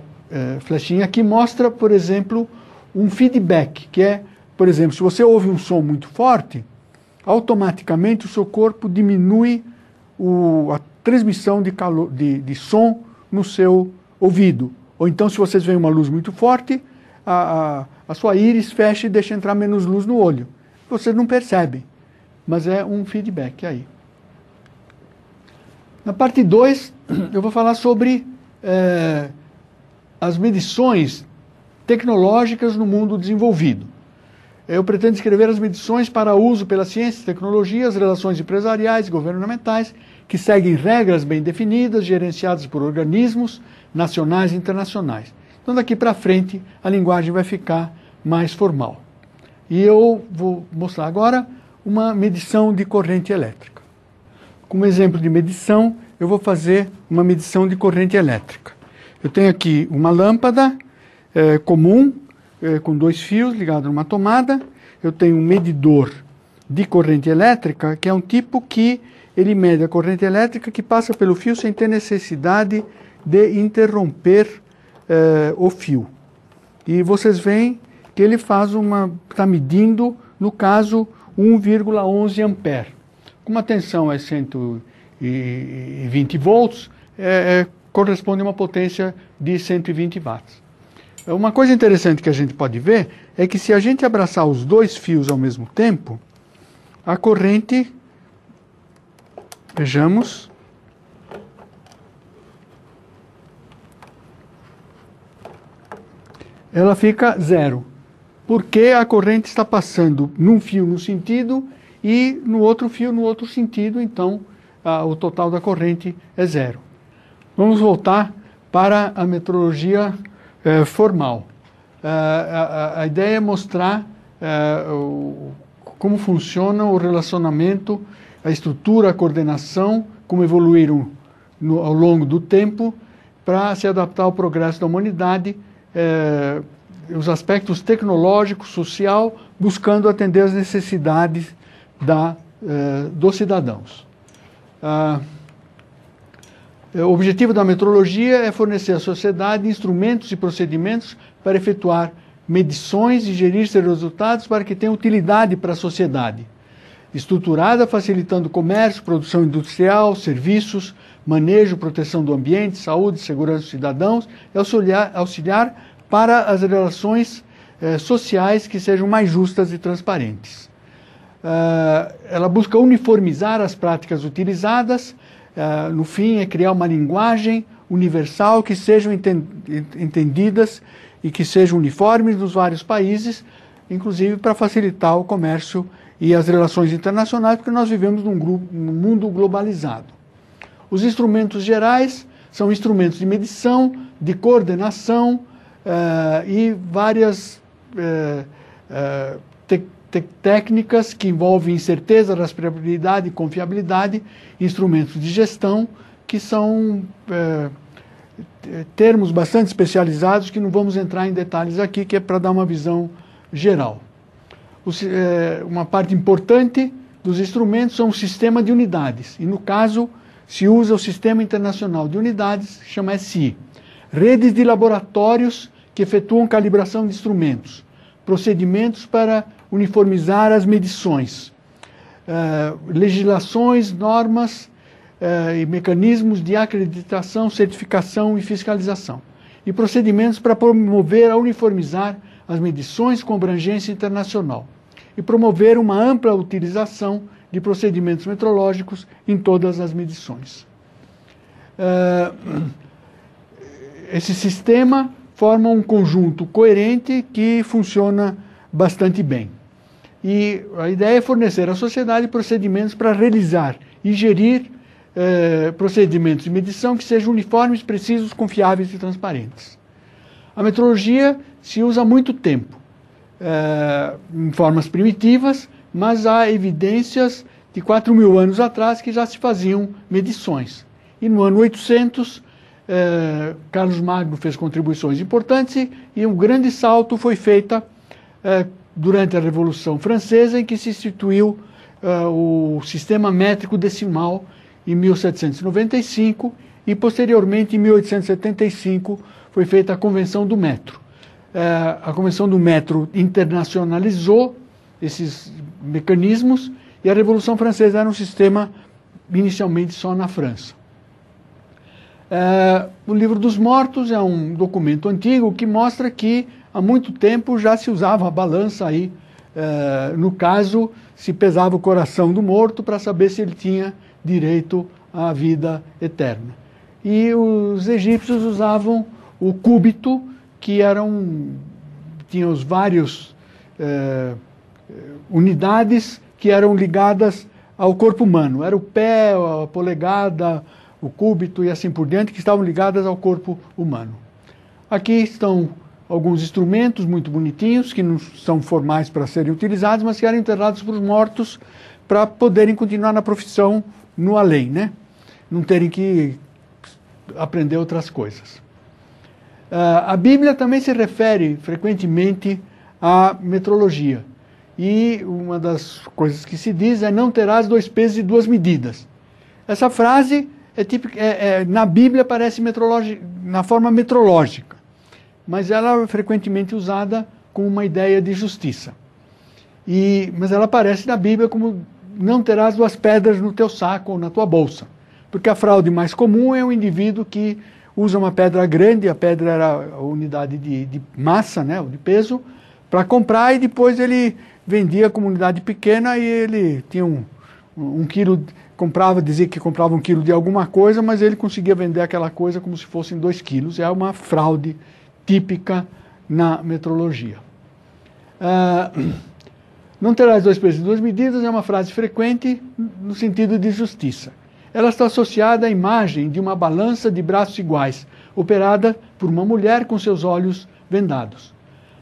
flechinha aqui mostra, por exemplo, um feedback, que é, por exemplo, se você ouve um som muito forte, automaticamente o seu corpo diminui a transmissão de som no seu ouvido. Ou então, se vocês veem uma luz muito forte, a sua íris fecha e deixa entrar menos luz no olho. Vocês não percebem, mas é um feedback aí. Na parte 2, eu vou falar sobre as medições tecnológicas no mundo desenvolvido. Eu pretendo escrever as medições para uso pela ciência, tecnologia, as relações empresariais e governamentais, que seguem regras bem definidas, gerenciadas por organismos nacionais e internacionais. Então, daqui para frente, a linguagem vai ficar mais formal. E eu vou mostrar agora uma medição de corrente elétrica. Como exemplo de medição, eu vou fazer uma medição de corrente elétrica. Eu tenho aqui uma lâmpada comum, com 2 fios ligados numa tomada. Eu tenho um medidor de corrente elétrica, que é um tipo que ele mede a corrente elétrica que passa pelo fio sem ter necessidade de interromper o fio. E vocês veem que ele está medindo, no caso, 1,11 ampere. Como a tensão é 120 volts, corresponde a uma potência de 120 watts. Uma coisa interessante que a gente pode ver é que se a gente abraçar os 2 fios ao mesmo tempo, a corrente, vejamos, ela fica 0. porque a corrente está passando num fio num sentido e no outro fio no outro sentido, então o total da corrente é zero. Vamos voltar para a metrologia formal. A ideia é mostrar como funciona o relacionamento, a estrutura, a coordenação, como evoluíram ao longo do tempo para se adaptar ao progresso da humanidade, os aspectos tecnológico, social, buscando atender às necessidades dos cidadãos. O objetivo da metrologia é fornecer à sociedade instrumentos e procedimentos para efetuar medições e gerir seus resultados para que tenha utilidade para a sociedade. Estruturada, facilitando comércio, produção industrial, serviços, manejo, proteção do ambiente, saúde, segurança dos cidadãos, e auxiliar para as relações sociais que sejam mais justas e transparentes. Ela busca uniformizar as práticas utilizadas, no fim é criar uma linguagem universal que sejam entendidas e que sejam uniformes nos vários países, inclusive para facilitar o comércio e as relações internacionais, porque nós vivemos num mundo globalizado. Os instrumentos gerais são instrumentos de medição, de coordenação e várias técnicas que envolvem incerteza, rastreabilidade e confiabilidade, instrumentos de gestão, que são termos bastante especializados que não vamos entrar em detalhes aqui, que é para dar uma visão geral. Uma parte importante dos instrumentos são o sistema de unidades, e no caso se usa o Sistema Internacional de Unidades, que chama SI. Redes de laboratórios que efetuam calibração de instrumentos, procedimentos para uniformizar as medições, legislações, normas e mecanismos de acreditação, certificação e fiscalização, e procedimentos para promover a uniformizar as medições com abrangência internacional e promover uma ampla utilização de procedimentos metrológicos em todas as medições. Esse sistema forma um conjunto coerente que funciona bastante bem. E a ideia é fornecer à sociedade procedimentos para realizar e gerir procedimentos de medição que sejam uniformes, precisos, confiáveis e transparentes. A metrologia se usa há muito tempo, em formas primitivas, mas há evidências de 4.000 anos atrás que já se faziam medições. E no ano 800, Carlos Magno fez contribuições importantes e um grande salto foi feito durante a Revolução Francesa, em que se instituiu o sistema métrico decimal em 1795 e, posteriormente, em 1875, foi feita a Convenção do Metro. A Convenção do Metro internacionalizou esses mecanismos e a Revolução Francesa era um sistema inicialmente só na França. O Livro dos Mortos é um documento antigo que mostra que há muito tempo já se usava a balança aí, no caso, se pesava o coração do morto para saber se ele tinha direito à vida eterna. E os egípcios usavam o cúbito, que tinha os vários unidades que eram ligadas ao corpo humano. Era o pé, a polegada, o cúbito e assim por diante, que estavam ligadas ao corpo humano. Aqui estão alguns instrumentos muito bonitinhos, que não são formais para serem utilizados, mas que eram enterrados para os mortos para poderem continuar na profissão no além, né? Não terem que aprender outras coisas. A Bíblia também se refere frequentemente à metrologia. E uma das coisas que se diz é: não terás 2 pesos e 2 medidas. Essa frase na Bíblia aparece na forma metrológica, mas ela é frequentemente usada como uma ideia de justiça. Mas ela aparece na Bíblia como: não terás 2 pedras no teu saco ou na tua bolsa. Porque a fraude mais comum é o indivíduo que usa uma pedra grande, a pedra era a unidade de massa, né, ou de peso, para comprar, e depois ele vendia como unidade pequena e ele tinha um quilo, dizia que comprava 1 quilo de alguma coisa, mas ele conseguia vender aquela coisa como se fossem 2 quilos. É uma fraude típica na metrologia. Não terás dois pesos e duas medidas é uma frase frequente no sentido de justiça. Ela está associada à imagem de uma balança de braços iguais, operada por uma mulher com seus olhos vendados.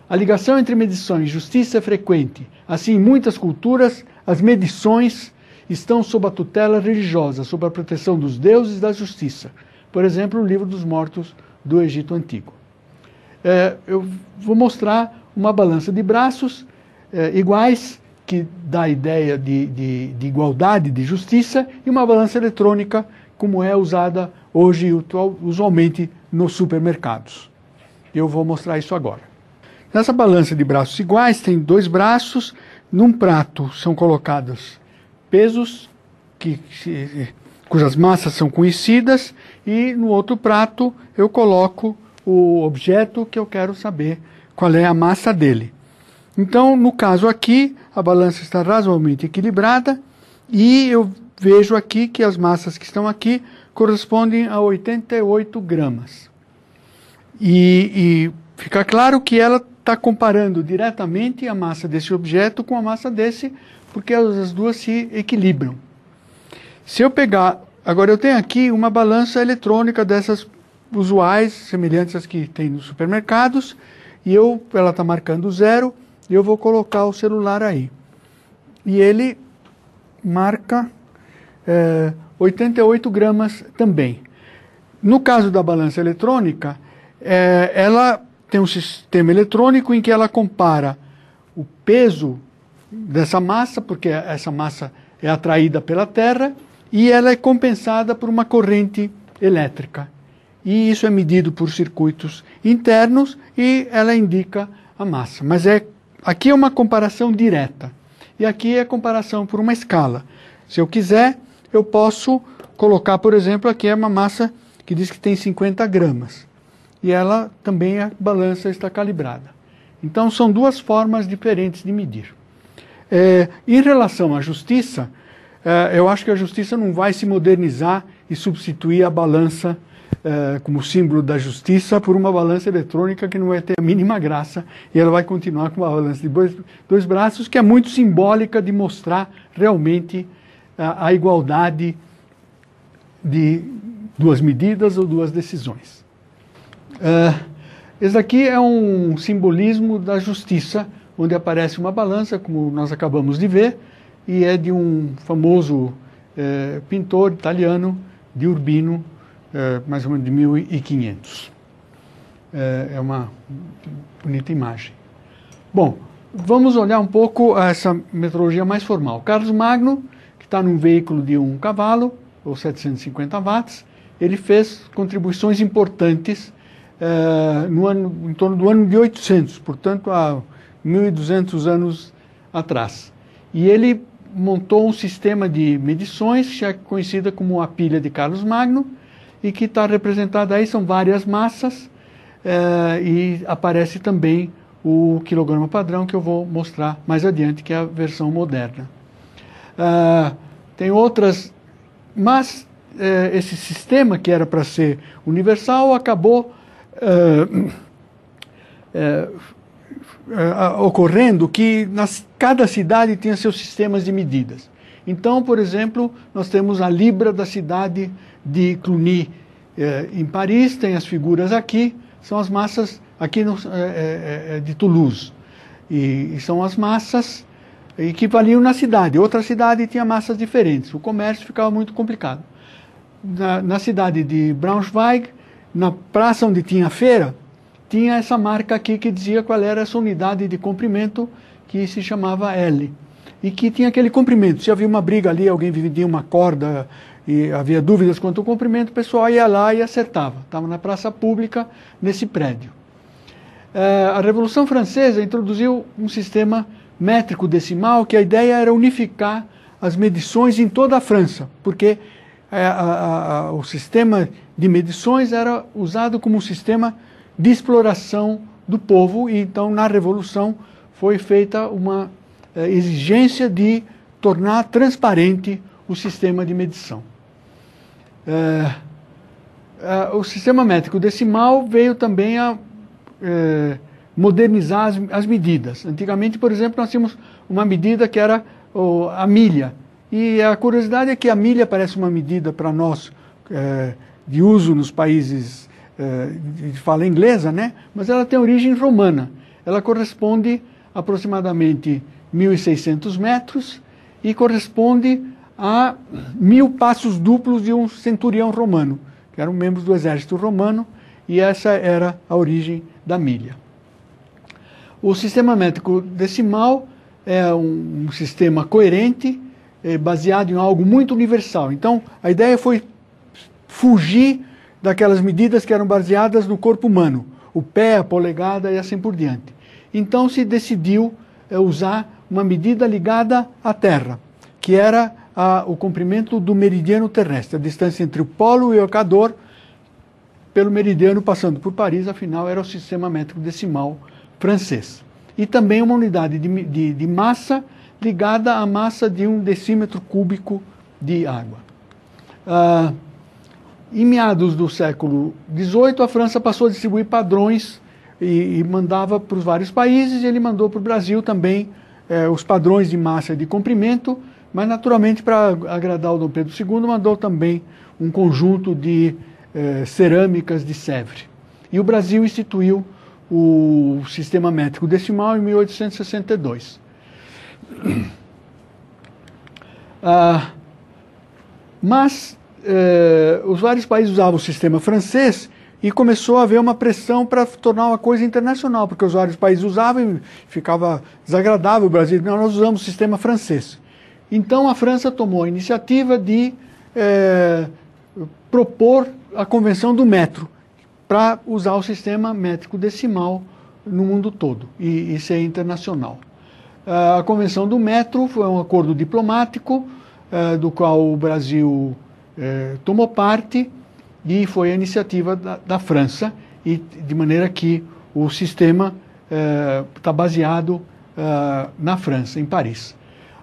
A ligação entre medição e justiça é frequente. Assim, em muitas culturas, as medições estão sob a tutela religiosa, sob a proteção dos deuses e da justiça. Por exemplo, o Livro dos Mortos do Egito Antigo. Eu vou mostrar uma balança de braços iguais, que dá a ideia de igualdade, de justiça, e uma balança eletrônica, como é usada hoje, usualmente, nos supermercados. Eu vou mostrar isso agora. Nessa balança de braços iguais, tem dois braços. Num prato são colocados pesos, cujas massas são conhecidas, e no outro prato eu coloco o objeto que eu quero saber qual é a massa dele. Então, no caso aqui, a balança está razoavelmente equilibrada, e eu vejo aqui que as massas que estão aqui correspondem a 88 gramas. E fica claro que ela está comparando diretamente a massa desse objeto com a massa desse, porque as duas se equilibram. Se eu pegar... Agora, eu tenho aqui uma balança eletrônica dessas usuais, semelhantes às que tem nos supermercados, e ela está marcando 0, e eu vou colocar o celular aí. E ele marca 88 gramas também. No caso da balança eletrônica, ela tem um sistema eletrônico em que ela compara o peso dessa massa, porque essa massa é atraída pela Terra, e ela é compensada por uma corrente elétrica. E isso é medido por circuitos internos e ela indica a massa. Mas aqui é uma comparação direta. E aqui é comparação por uma escala. Se eu quiser, eu posso colocar, por exemplo, aqui é uma massa que diz que tem 50 gramas. E ela também, a balança está calibrada. Então, são duas formas diferentes de medir. Em relação à justiça, eu acho que a justiça não vai se modernizar e substituir a balança como símbolo da justiça por uma balança eletrônica que não vai ter a mínima graça, e ela vai continuar com uma balança de dois braços, que é muito simbólica de mostrar realmente a igualdade de duas medidas ou duas decisões. Esse aqui é um simbolismo da justiça, onde aparece uma balança, como nós acabamos de ver, e é de um famoso pintor italiano, de Urbino, mais ou menos de 1500. É uma bonita imagem. Bom, vamos olhar um pouco essa metrologia mais formal. Carlos Magno, que está num veículo de 1 cavalo, ou 750 watts, ele fez contribuições importantes em torno do ano de 800, portanto, há 1.200 anos atrás. E ele montou um sistema de medições, que é conhecida como a pilha de Carlos Magno, e que está representada aí, são várias massas, e aparece também o quilograma padrão, que eu vou mostrar mais adiante, que é a versão moderna. Tem outras, mas esse sistema, que era para ser universal, acabou ocorrendo que cada cidade tinha seus sistemas de medidas. Então, por exemplo, nós temos a Libra da cidade de Cluny, em Paris, tem as figuras aqui, são as massas aqui de Toulouse, e são as massas que valiam na cidade. Outra cidade tinha massas diferentes, o comércio ficava muito complicado. Na cidade de Braunschweig, na praça onde tinha a feira, tinha essa marca aqui que dizia qual era essa unidade de comprimento, que se chamava L, e que tinha aquele comprimento. Se havia uma briga ali, alguém vendia uma corda e havia dúvidas quanto ao comprimento, o pessoal ia lá e acertava. Estava na praça pública, nesse prédio. A Revolução Francesa introduziu um sistema métrico decimal, que a ideia era unificar as medições em toda a França, porque o sistema de medições era usado como um sistema de exploração do povo, e então na Revolução foi feita uma exigência de tornar transparente o sistema de medição. O sistema métrico decimal veio também a modernizar as medidas. Antigamente, por exemplo, nós tínhamos uma medida que era a milha. E a curiosidade é que a milha parece uma medida para nós de uso nos países de fala inglesa, né? Mas ela tem origem romana. Ela corresponde a aproximadamente 1.600 metros e corresponde a 1.000 passos duplos de um centurião romano, que eram membros do exército romano, e essa era a origem da milha. O sistema métrico decimal é um sistema coerente, baseado em algo muito universal. Então, a ideia foi fugir daquelas medidas que eram baseadas no corpo humano, o pé, a polegada e assim por diante. Então, se decidiu usar uma medida ligada à Terra, que era o comprimento do meridiano terrestre, a distância entre o polo e o equador, pelo meridiano passando por Paris, afinal era o sistema métrico decimal francês. E também uma unidade de massa ligada à massa de 1 decímetro cúbico de água. Em meados do século XVIII, a França passou a distribuir padrões e mandava para os vários países, e ele mandou para o Brasil também os padrões de massa e de comprimento, mas naturalmente para agradar o Dom Pedro II, mandou também um conjunto de cerâmicas de Sèvres. E o Brasil instituiu o sistema métrico decimal em 1862. Mas os vários países usavam o sistema francês e começou a haver uma pressão para tornar uma coisa internacional, porque os vários países usavam e ficava desagradável o Brasil. Não, nós usamos o sistema francês. Então a França tomou a iniciativa de propor a convenção do metro para usar o sistema métrico decimal no mundo todo e ser internacional. A convenção do metro foi um acordo diplomático do qual o Brasil tomou parte, e foi a iniciativa da França, e de maneira que o sistema está baseado na França, em Paris.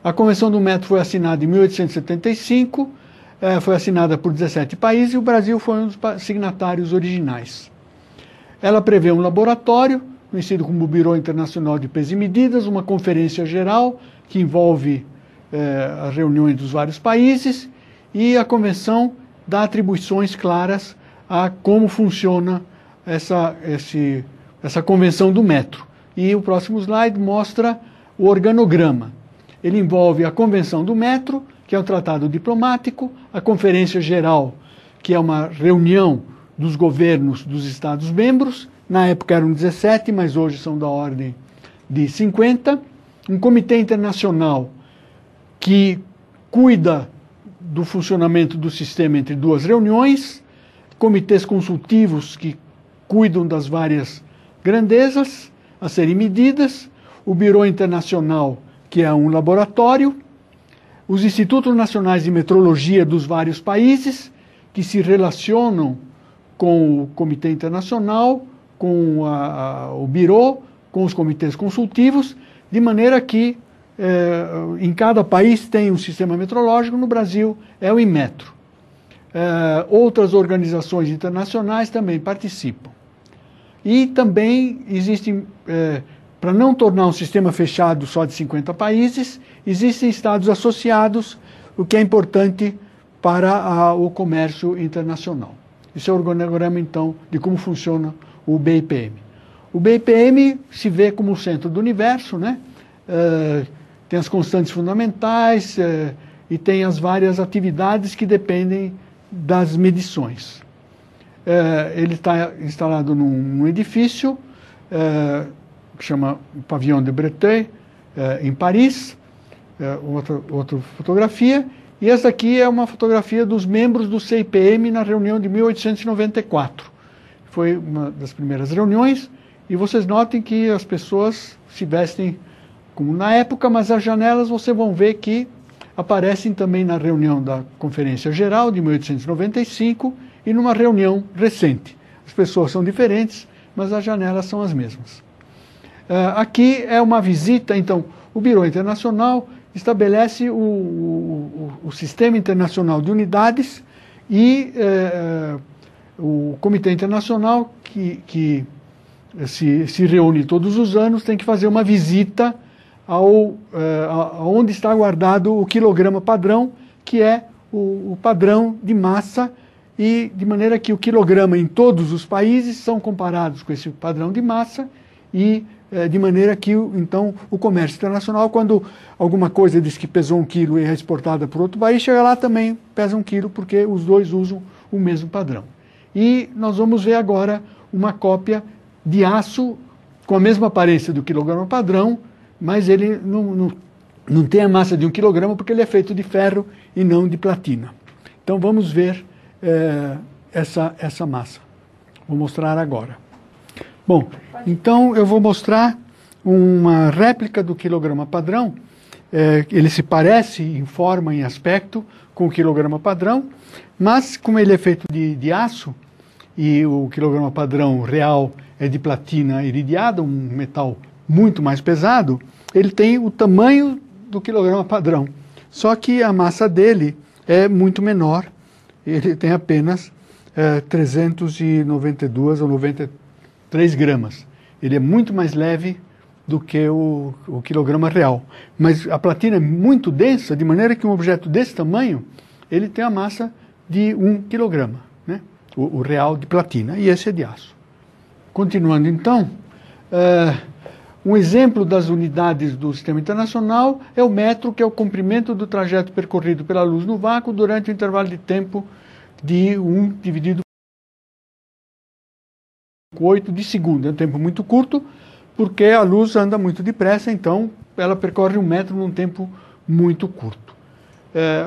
A convenção do metro foi assinada em 1875, foi assinada por 17 países, e o Brasil foi um dos signatários originais. Ela prevê um laboratório, conhecido como Bureau Internacional de Peso e Medidas, uma conferência geral que envolve as reuniões dos vários países, e a convenção dá atribuições claras a como funciona essa convenção do metro. E o próximo slide mostra o organograma. Ele envolve a convenção do metro, que é um tratado diplomático, a conferência geral, que é uma reunião dos governos dos Estados-membros, na época eram 17, mas hoje são da ordem de 50, um comitê internacional que cuida do funcionamento do sistema entre duas reuniões, comitês consultivos que cuidam das várias grandezas a serem medidas, o Bureau Internacional, que é um laboratório, os Institutos Nacionais de Metrologia dos vários países, que se relacionam com o Comitê Internacional, com o Bureau, com os comitês consultivos, de maneira que em cada país tem um sistema metrológico. No Brasil é o Inmetro. Outras organizações internacionais também participam. E também existem, para não tornar um sistema fechado só de 50 países, existem estados associados, o que é importante para o comércio internacional. Esse é o organograma, então, de como funciona o BIPM. O BIPM se vê como o centro do universo, né? Tem as constantes fundamentais e tem as várias atividades que dependem das medições. Ele está instalado num edifício que chama Pavillon de Breteuil, em Paris. Outra fotografia. E essa aqui é uma fotografia dos membros do CIPM na reunião de 1894. Foi uma das primeiras reuniões, e vocês notem que as pessoas se vestem como na época, mas as janelas vocês vão ver que aparecem também na reunião da Conferência Geral de 1895 e numa reunião recente. As pessoas são diferentes, mas as janelas são as mesmas. Aqui é uma visita, então, o Bureau Internacional estabelece o Sistema Internacional de Unidades e o Comitê Internacional que se reúne todos os anos, tem que fazer uma visita onde está guardado o quilograma padrão, que é o padrão de massa, e de maneira que o quilograma em todos os países são comparados com esse padrão de massa, e de maneira que, então, o comércio internacional, quando alguma coisa diz que pesou 1 quilo e é exportada para outro país, chega lá também pesa 1 quilo, porque os dois usam o mesmo padrão. E nós vamos ver agora uma cópia de aço com a mesma aparência do quilograma padrão, mas ele não tem a massa de 1 quilograma porque ele é feito de ferro e não de platina. Então vamos ver essa massa. Vou mostrar agora. Bom, então eu vou mostrar uma réplica do quilograma padrão. Ele se parece em forma, em aspecto, com o quilograma padrão, mas como ele é feito de aço, e o quilograma padrão real é de platina iridiada, um metal muito mais pesado, ele tem o tamanho do quilograma padrão. Só que a massa dele é muito menor, ele tem apenas 392 ou 93 gramas. Ele é muito mais leve do que o quilograma real. Mas a platina é muito densa, de maneira que um objeto desse tamanho, ele tem a massa de 1 quilograma, né? O real de platina, e esse é de aço. Continuando então, um exemplo das unidades do Sistema Internacional é o metro, que é o comprimento do trajeto percorrido pela luz no vácuo durante o intervalo de tempo de 1 dividido por 8 de segundo. É um tempo muito curto, porque a luz anda muito depressa, então ela percorre 1 metro num tempo muito curto.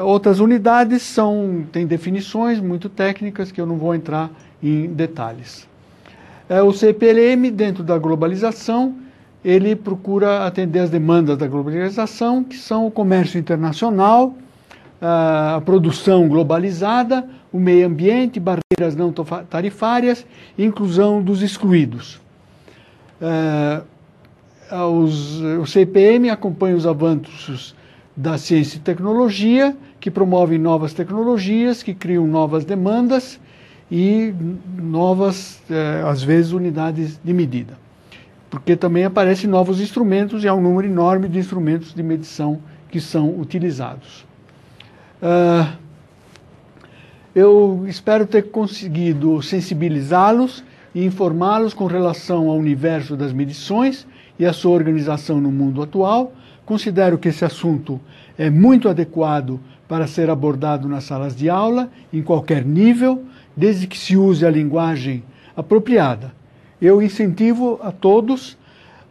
Outras unidades têm definições muito técnicas que eu não vou entrar em detalhes. O CPLM, dentro da globalização, ele procura atender as demandas da globalização, que são o comércio internacional, a produção globalizada, o meio ambiente, barreiras não tarifárias e inclusão dos excluídos. O CPM acompanha os avanços da ciência e tecnologia, que promovem novas tecnologias, que criam novas demandas e novas, às vezes, unidades de medida. Porque também aparecem novos instrumentos e há um número enorme de instrumentos de medição que são utilizados. Eu espero ter conseguido sensibilizá-los e informá-los com relação ao universo das medições e a sua organização no mundo atual. Considero que esse assunto é muito adequado para ser abordado nas salas de aula, em qualquer nível, desde que se use a linguagem apropriada. Eu incentivo a todos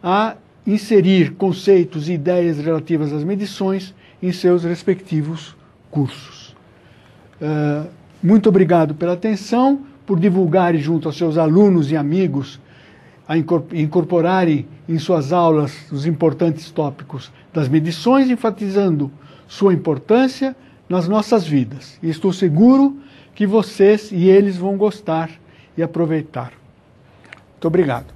a inserir conceitos e ideias relativas às medições em seus respectivos cursos. Muito obrigado pela atenção, por divulgarem junto aos seus alunos e amigos, a incorporarem em suas aulas os importantes tópicos das medições, enfatizando sua importância nas nossas vidas. E estou seguro que vocês e eles vão gostar e aproveitar. Muito obrigado.